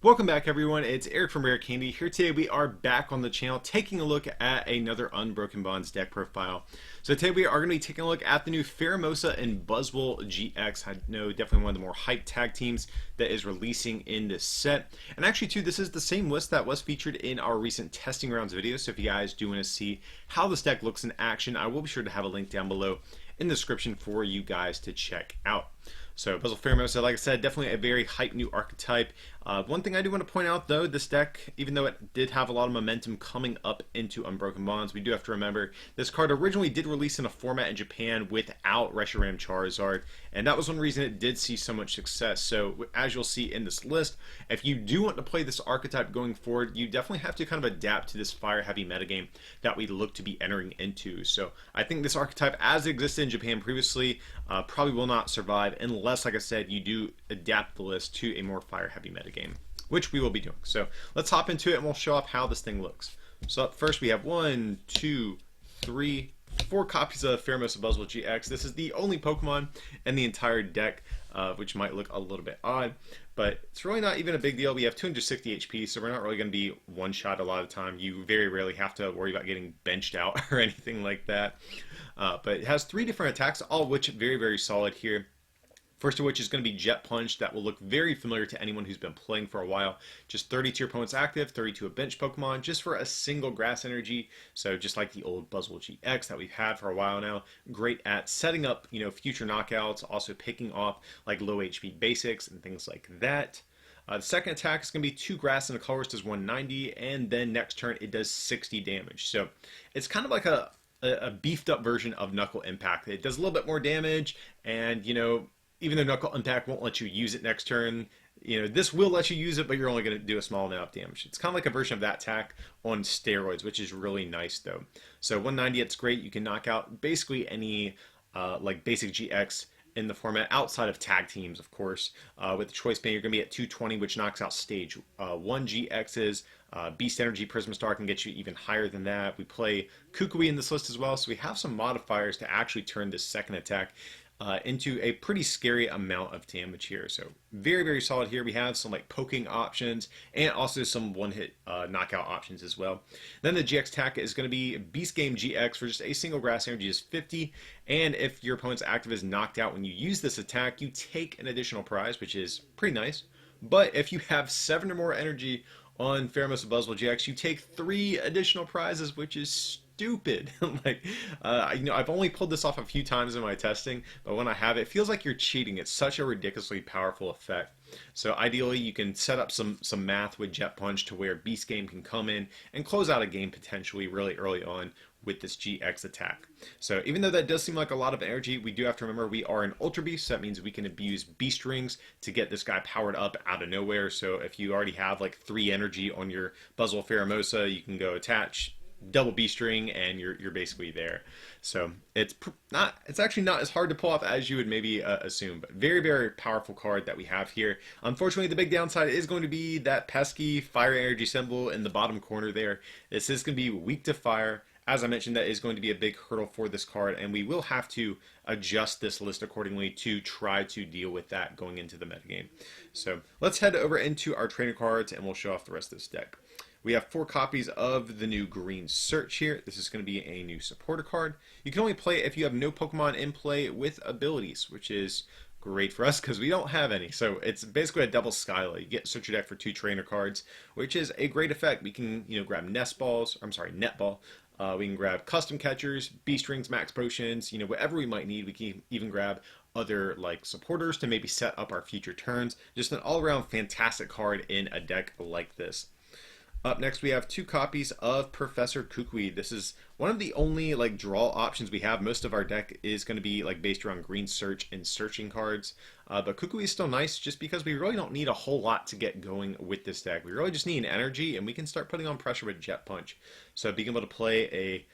Welcome back, everyone. It's Eric from Rare Candy. Here today we are back on the channel taking a look at another Unbroken Bonds deck profile. So today we are going to be taking a look at the new Pheromosa and Buzzwole GX. I know definitely one of the more hyped tag teams that is releasing in this set. And actually too, this is the same list that was featured in our recent testing rounds video. So if you guys do want to see how this deck looks in action, I will be sure to have a link down below in the description for you guys to check out. So Buzzwole Pheromosa, like I said, definitely a very hype new archetype. One thing I do want to point out though, this deck, even though it did have a lot of momentum coming up into Unbroken Bonds, we do have to remember this card originally did release in a format in Japan without Reshiram Charizard, and that was one reason it did see so much success. So as you'll see in this list, if you do want to play this archetype going forward, you definitely have to kind of adapt to this fire heavy metagame that we look to be entering into. So I think this archetype as it existed in Japan previously probably will not survive unless, like I said, you do adapt the list to a more fire heavy metagame, which we will be doing. So let's hop into it and we'll show off how this thing looks. So up first we have 1, 2, 3, 4 copies of Pheromosa Buzzwole GX. This is the only Pokemon in the entire deck, which might look a little bit odd, but it's really not even a big deal. We have 260 HP, so we're not really going to be one-shot a lot of the time. You very rarely have to worry about getting benched out or anything like that. But it has 3 different attacks, all of which very, very solid here. First of which is going to be Jet Punch. That will look very familiar to anyone who's been playing for a while. Just 30 to your opponent's active, 30 to a bench Pokemon, just for a single grass energy. So just like the old Buzzwole GX that we've had for a while now. Great at setting up, future knockouts, also picking off like low HP basics and things like that. The second attack is going to be 2 grass and a colorless, does 190, and then next turn it does 60 damage. So it's kind of like a beefed up version of Knuckle Impact. It does a little bit more damage, and even though Knuckle Impact won't let you use it next turn, this will let you use it, but you're only going to do a small amount of damage. It's kind of like a version of that attack on steroids, which is really nice though. So 190, it's great. You can knock out basically any like basic GX in the format outside of tag teams, of course. With the Choice Band, you're going to be at 220, which knocks out stage 1 GXs. Beast Energy Prism Star can get you even higher than that. We play Kukui in this list as well, so we have some modifiers to actually turn this second attack into a pretty scary amount of damage here. So very, very solid here. We have some like poking options and also some one-hit knockout options as well. Then the GX attack is going to be Beast Game GX for just a single grass energy is 50. And if your opponent's active is knocked out when you use this attack, you take an additional prize, which is pretty nice. But if you have 7 or more energy on Pheromosa Buzzwole GX, you take 3 additional prizes, which is stupid. I've only pulled this off a few times in my testing, but when I have it, it feels like you're cheating. It's such a ridiculously powerful effect. So ideally, you can set up some math with Jet Punch to where Beast Game can come in and close out a game potentially really early on with this GX attack. So even though that does seem like a lot of energy, we do have to remember we are an Ultra Beast, so that means we can abuse Beast Rings to get this guy powered up out of nowhere. So if you already have like 3 energy on your Buzzwole Pheromosa, you can go attach double Beast Ring and you're basically there. So it's actually not as hard to pull off as you would maybe assume, but very, very powerful card that we have here. Unfortunately, the big downside is going to be that pesky fire energy symbol in the bottom corner there. This is going to be weak to fire. As I mentioned, that is going to be a big hurdle for this card, and we will have to adjust this list accordingly to try to deal with that going into the metagame. So let's head over into our trainer cards and we'll show off the rest of this deck. We have 4 copies of the new Green Search here. This is going to be a new supporter card. You can only play it if you have no Pokemon in play with abilities, which is great for us because we don't have any. So it's basically a double Skyla. You get Search Your Deck for 2 trainer cards, which is a great effect. We can grab Netball. We can grab Custom Catchers, Beast Rings, Max Potions, whatever we might need. We can even grab other like supporters to maybe set up our future turns. Just an all-around fantastic card in a deck like this. Up next, we have 2 copies of Professor Kukui. This is one of the only like draw options we have. Most of our deck is going to be like based around Green Search and searching cards. But Kukui is still nice just because we really don't need a whole lot to get going with this deck. We really just need an energy and we can start putting on pressure with Jet Punch. So being able to play a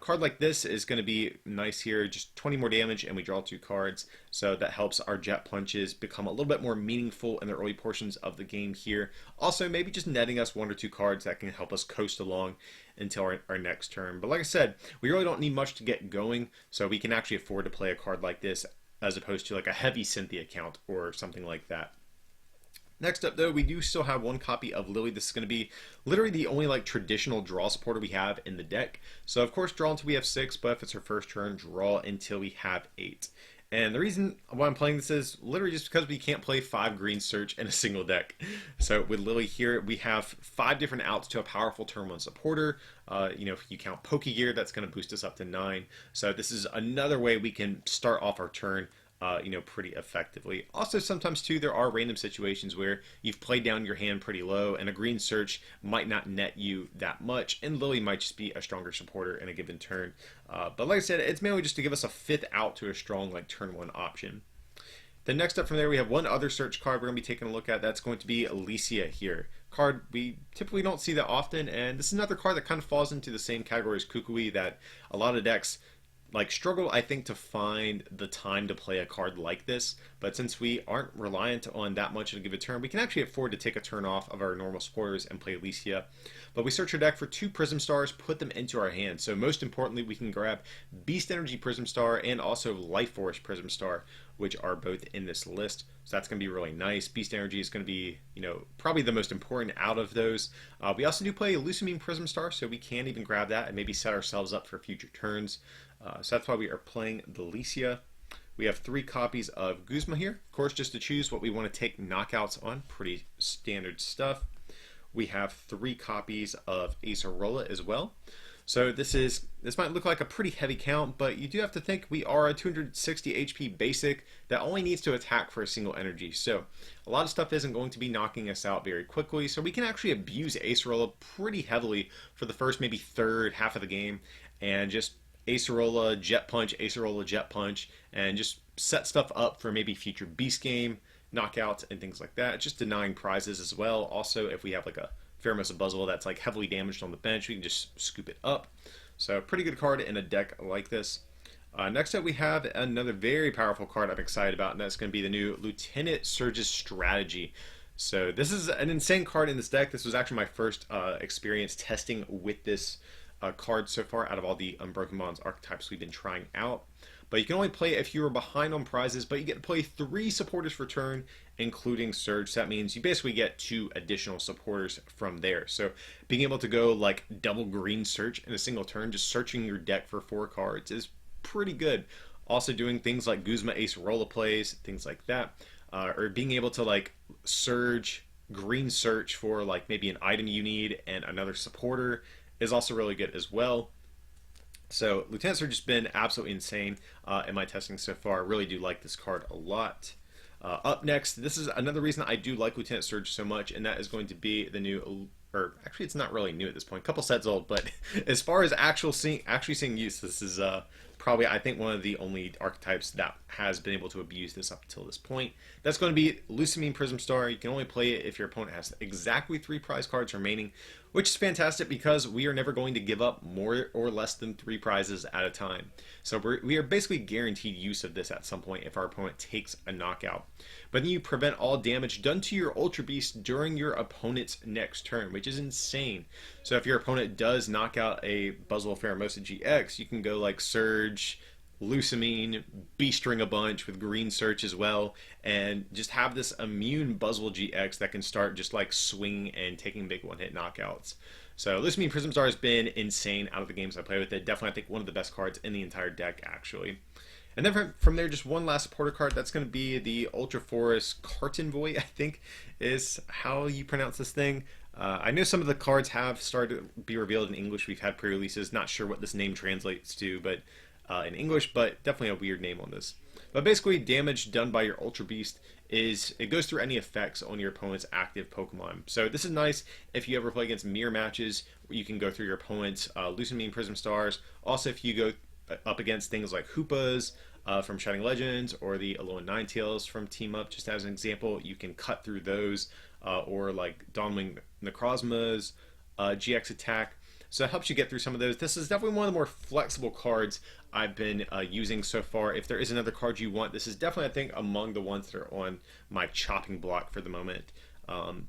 card like this is going to be nice here, just 20 more damage and we draw 2 cards, so that helps our Jet Punches become a little bit more meaningful in the early portions of the game here. Also maybe just netting us 1 or 2 cards that can help us coast along until our next turn. But like I said, we really don't need much to get going, so we can actually afford to play a card like this as opposed to like a heavy Cynthia count or something like that. Next up, though, we do still have one copy of Lily. This is going to be literally the only like traditional draw supporter we have in the deck. So of course, draw until we have 6, but if it's her first turn, draw until we have 8. And the reason why I'm playing this is literally just because we can't play 5 green search in a single deck. So with Lily here, we have 5 different outs to a powerful turn 1 supporter. If you count Pokegear, that's going to boost us up to 9. So this is another way we can start off our turn pretty effectively. Also, sometimes too, there are random situations where you've played down your hand pretty low, and a green search might not net you that much, and Lily might just be a stronger supporter in a given turn. But like I said, it's mainly just to give us a 5th out to a strong like turn 1 option. Then next up from there, we have one other search card we're going to be taking a look at. That's going to be Alicia here. Card we typically don't see that often, and this is another card that kind of falls into the same category as Kukui, that a lot of decks like struggle, I think, to find the time to play a card like this. But since we aren't reliant on that much to give a turn, we can actually afford to take a turn off of our normal supporters and play Alicia. But we search our deck for 2 Prism Stars, put them into our hand. So most importantly, we can grab Beast Energy Prism Star and also Life Force Prism Star, which are both in this list. So that's going to be really nice. Beast Energy is going to be, probably the most important out of those. We also do play Lusamine Prism Star, so we can even grab that and maybe set ourselves up for future turns. So that's why we are playing the Alicia. We have 3 copies of Guzma here. Of course, just to choose what we want to take knockouts on. Pretty standard stuff. We have 3 copies of Acerola as well. So this might look like a pretty heavy count, but you do have to think we are a 260 HP basic that only needs to attack for a single energy. So a lot of stuff isn't going to be knocking us out very quickly. So we can actually abuse Acerola pretty heavily for the first maybe third half of the game, and just Acerola, Jet Punch, and just set stuff up for maybe future Beast Game, knockouts, and things like that. Just denying prizes as well. Also, if we have like a Pheromosa Buzzwole that's like heavily damaged on the bench, we can just scoop it up. So pretty good card in a deck like this. Next up, we have another very powerful card I'm excited about, and that's going to be the new Lieutenant Surge's Strategy. So this is an insane card in this deck. This was actually my first experience testing with this card so far out of all the Unbroken Bonds archetypes we've been trying out. But you can only play it if you are behind on prizes, but you get to play 3 supporters per turn, including Surge. So that means you basically get 2 additional supporters from there. So being able to go like double green search in a single turn, just searching your deck for 4 cards, is pretty good. Also doing things like Guzma Acerola plays, things like that. Or being able to like Surge, green search for like maybe an item you need and another supporter is also really good as well. So Lieutenant Surge has been absolutely insane in my testing so far. I really do like this card a lot. Up next, this is another reason I do like Lieutenant Surge so much, and that is going to be the new, or actually it's not really new at this point, a couple sets old, but as far as actually seeing use, this is probably, I think, one of the only archetypes that has been able to abuse this up until this point. That's going to be Lusamine Prism Star. You can only play it if your opponent has exactly 3 prize cards remaining, which is fantastic because we are never going to give up more or less than 3 prizes at a time. So we are basically guaranteed use of this at some point if our opponent takes a knockout. But then you prevent all damage done to your Ultra Beast during your opponent's next turn, which is insane. So if your opponent does knock out a Buzzwole Pheromosa GX, you can go like Surge, Lusamine, Beast Ring a bunch with green search as well, and just have this immune Buzzwole GX that can start just like swinging and taking big one-hit knockouts. So Lusamine Prism Star has been insane out of the games I play with it. Definitely, I think, one of the best cards in the entire deck, actually. And then from there, just one last supporter card. That's going to be the Ultra Forest Cartonvoy, I think is how you pronounce this thing. I know some of the cards have started to be revealed in English. We've had pre-releases. Not sure what this name translates to, but in English, but definitely a weird name on this. But basically, damage done by your Ultra Beast is, it goes through any effects on your opponent's active Pokemon. So this is nice if you ever play against mirror matches, where you can go through your opponent's Lusamine Prism Stars. Also, if you go up against things like Hoopas from Shining Legends, or the Alolan Ninetales from Team Up, just as an example, you can cut through those, or like Dawnwing Necrozma's GX attack. So it helps you get through some of those. This is definitely one of the more flexible cards I've been using so far. If there is another card you want, this is definitely, I think, among the ones that are on my chopping block for the moment.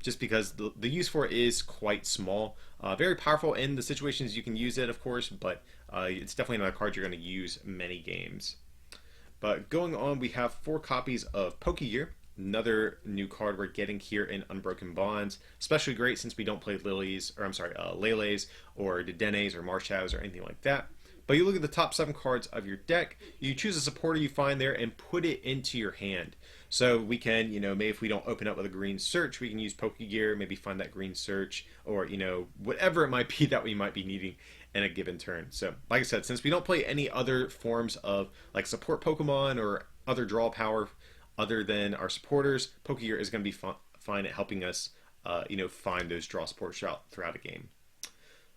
Just because the use for it is quite small. Very powerful in the situations you can use it, of course, but it's definitely not a card you're going to use many games. But going on, we have 4 copies of Pokegear. another new card we're getting here in Unbroken Bonds. Especially great since we don't play Lilies, or I'm sorry, Lele's or Dedenes or Marshavs or anything like that. But you look at the top 7 cards of your deck, you choose a supporter you find there and put it into your hand. So we can, maybe if we don't open up with a green search, we can use Pokegear, maybe find that green search, or, whatever it might be that we might be needing in a given turn. So, like I said, since we don't play any other forms of, like, support Pokemon or other draw power other than our supporters, Pokegear is going to be fine at helping us, find those draw supports throughout a game.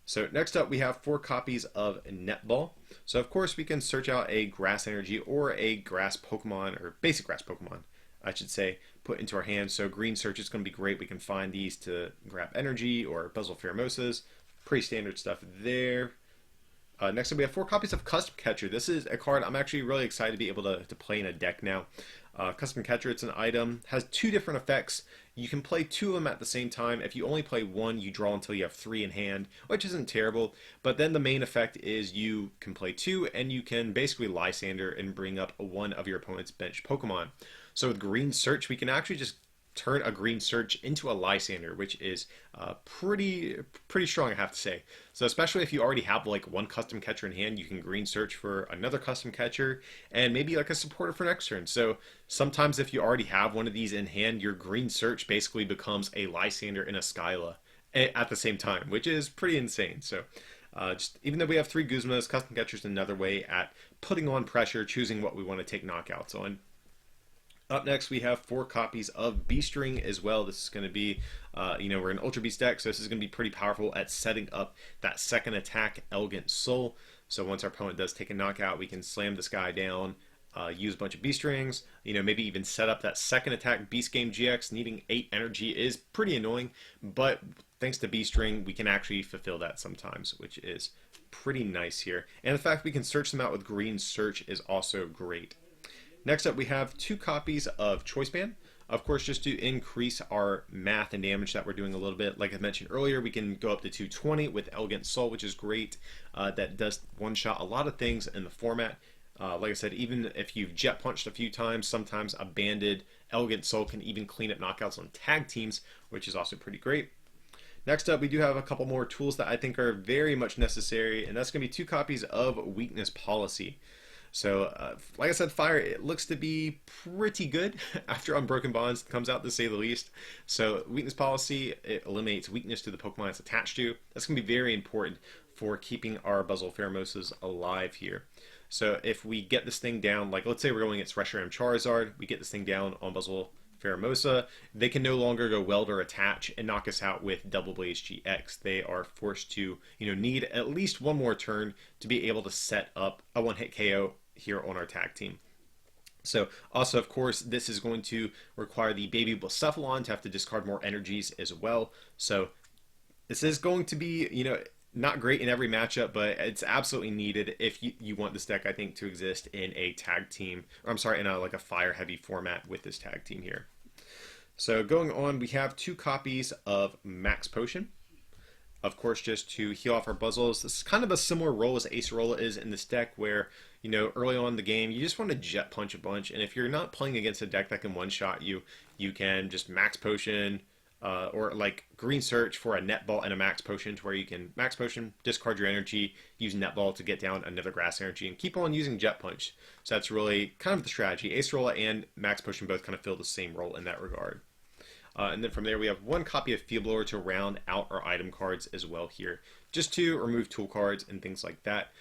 So next up, we have 4 copies of Netball. So of course, we can search out a Grass Energy or a Grass Pokemon, or basic Grass Pokemon, I should say, put into our hands. So Green Search is going to be great. We can find these to grab Energy or Buzzwole Pheromosas. Pretty standard stuff there. Next up, we have 4 copies of Custom Catcher. This is a card I'm actually really excited to be able to play in a deck now. Custom Catcher, it's an item, has 2 different effects. You can play 2 of them at the same time. If you only play 1, you draw until you have 3 in hand, which isn't terrible. But then the main effect is you can play 2, and you can basically Lysander and bring up one of your opponent's bench Pokemon. So with Green Search, we can actually just turn a Green Search into a Lysander, which is pretty strong, I have to say. So especially if you already have like 1 Custom Catcher in hand, you can Green Search for another Custom Catcher and maybe like a supporter for next turn. So sometimes if you already have one of these in hand, your Green Search basically becomes a Lysander and a Skyla at the same time, which is pretty insane. So just even though we have 3 Guzmas, Custom Catcher is another way at putting on pressure, choosing what we want to take knockouts on. Up next, we have 4 copies of Beast Ring as well. This is going to be, we're an Ultra Beast deck, so this is going to be pretty powerful at setting up that second attack, Elegant Soul. So once our opponent does take a knockout, we can slam this guy down, use a bunch of Beast Rings, maybe even set up that second attack. Beast Game GX needing 8 energy is pretty annoying, but thanks to Beast Ring, we can actually fulfill that sometimes, which is pretty nice here. And the fact we can search them out with Green Search is also great. Next up, we have 2 copies of Choice Band. Of course, just to increase our math and damage that we're doing a little bit. Like I mentioned earlier, we can go up to 220 with Elegant Soul, which is great. That does one-shot a lot of things in the format. Like I said, even if you've Jet Punched a few times, sometimes a banded Elegant Soul can even clean up knockouts on tag teams, which is also pretty great. Next up, we do have a couple more tools that I think are very much necessary, and that's going to be 2 copies of Weakness Policy. So, like I said, Fire, it looks to be pretty good after Unbroken Bonds comes out, to say the least. So, Weakness Policy, it eliminates weakness to the Pokemon it's attached to. That's going to be very important for keeping our Buzzwole Pheromosas alive here. So, if we get this thing down, like let's say we're going against Reshiram Charizard, we get this thing down on Buzzwole Pheromosa, they can no longer go Weld or Attach and knock us out with Double Blaze GX. They are forced to, need at least 1 more turn to be able to set up a 1-hit KO here on our tag team. So also, of course, this is going to require the Baby Blacephalon to have to discard more energies as well. So this is going to be, not great in every matchup, but it's absolutely needed if you want this deck, I think, to exist in a tag team, or I'm sorry, in a fire heavy format with this tag team here. So going on, we have 2 copies of Max Potion. Of course, just to heal off our Buzzwoles. This is kind of a similar role as Acerola is in this deck, where, early on in the game, you just want to Jet Punch a bunch, and if you're not playing against a deck that can one-shot you, you can just Max Potion, or like Green Search for a Netball and a Max Potion, to where you can Max Potion, discard your energy, use Netball to get down another Grass Energy, and keep on using Jet Punch. So that's really kind of the strategy. Acerola and Max Potion both kind of fill the same role in that regard. And then from there, we have 1 copy of Field Blower to round out our item cards as well here, just to remove tool cards and things like that.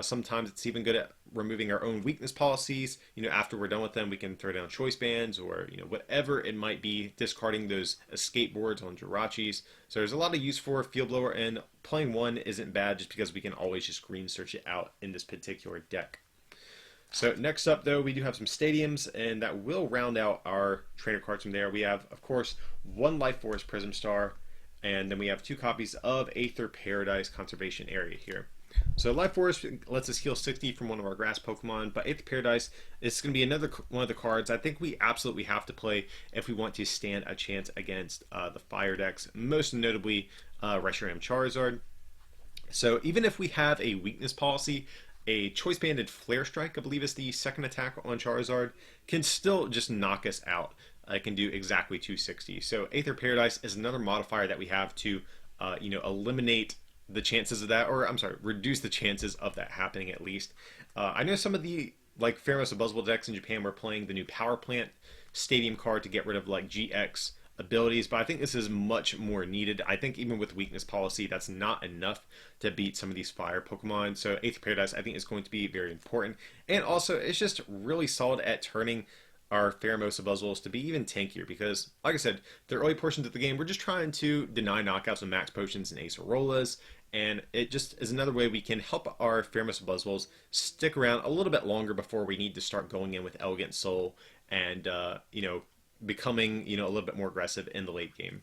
Sometimes it's even good at removing our own weakness policies. After we're done with them, we can throw down Choice Bands or, whatever it might be, discarding those escape boards on Jirachis. So there's a lot of use for Field Blower, and playing 1 isn't bad just because we can always just Green Search it out in this particular deck. So next up, though, we do have some stadiums, and that will round out our trainer cards from there. We have, of course, 1 Life Force Prism Star, and then we have 2 copies of Aether Paradise Conservation Area here. So Life Force lets us heal 60 from one of our grass Pokemon, but Aether Paradise is going to be another one of the cards I think we absolutely have to play if we want to stand a chance against the fire decks, most notably Reshiram Charizard. So even if we have a weakness policy, a Choice Banded Flare Strike, I believe is the second attack on Charizard, can still just knock us out. it can do exactly 260. So Aether Paradise is another modifier that we have to, eliminate the chances of that, or I'm sorry, reduce the chances of that happening at least. I know some of the like Pheromosa Buzzwole decks in Japan were playing the new Power Plant Stadium card to get rid of like GX abilities, but I think this is much more needed. I think even with weakness policy, that's not enough to beat some of these fire Pokemon. So Aether Paradise, I think, is going to be very important. And also, it's just really solid at turning our Pheromosa Buzzwoles to be even tankier because, like I said, the early portions of the game, we're just trying to deny knockouts with Max Potions and Acerolas, and it just is another way we can help our Pheromosa Buzzwoles stick around a little bit longer before we need to start going in with Elegant Soul and, becoming, a little bit more aggressive in the late game.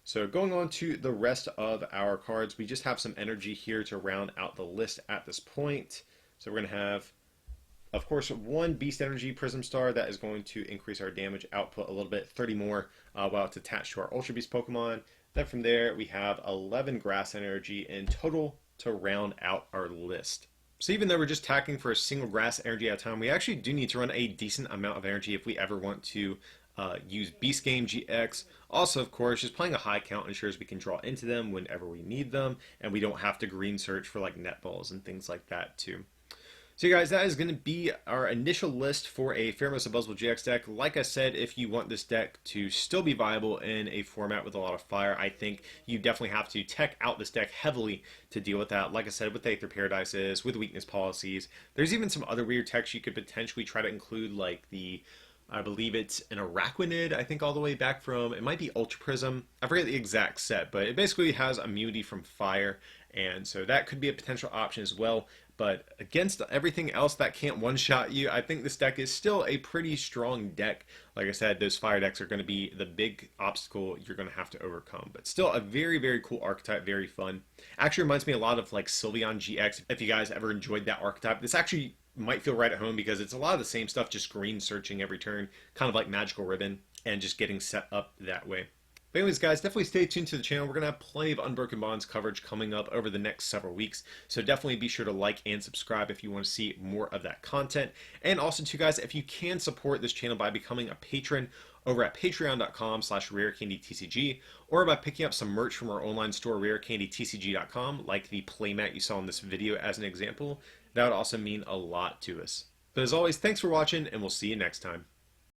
So going on to the rest of our cards, we just have some energy here to round out the list at this point. So we're going to have, of course, one Beast Energy Prism Star that is going to increase our damage output a little bit, 30 more while it's attached to our Ultra Beast Pokemon. Then from there, we have 11 Grass Energy in total to round out our list. So even though we're just attacking for a single Grass Energy at a time, we actually do need to run a decent amount of energy if we ever want to use Beast Game GX. Also, of course, just playing a high count ensures we can draw into them whenever we need them, and we don't have to green search for like net balls and things like that too. So you guys, that is going to be our initial list for a Pheromosa Buzzwole GX deck. Like I said, if you want this deck to still be viable in a format with a lot of fire, I think you definitely have to tech out this deck heavily to deal with that. Like I said, with Aether Paradises, with weakness policies, there's even some other weird techs you could potentially try to include, like the, I believe it's an Araquanid, I think all the way back from, it might be Ultra Prism. I forget the exact set, but it basically has immunity from fire, and so that could be a potential option as well. But against everything else that can't one-shot you, I think this deck is still a pretty strong deck. Like I said, those fire decks are going to be the big obstacle you're going to have to overcome. But still a very, very cool archetype, very fun. Actually reminds me a lot of like Sylveon GX, if you guys ever enjoyed that archetype. This actually might feel right at home because it's a lot of the same stuff, just green searching every turn, kind of like Magical Ribbon, and just getting set up that way. But anyways, guys, definitely stay tuned to the channel. We're going to have plenty of Unbroken Bonds coverage coming up over the next several weeks. So definitely be sure to like and subscribe if you want to see more of that content. And also, too, guys, if you can support this channel by becoming a patron over at patreon.com/rarecandytcg, or by picking up some merch from our online store, rarecandytcg.com, like the playmat you saw in this video as an example, that would also mean a lot to us. But as always, thanks for watching, and we'll see you next time.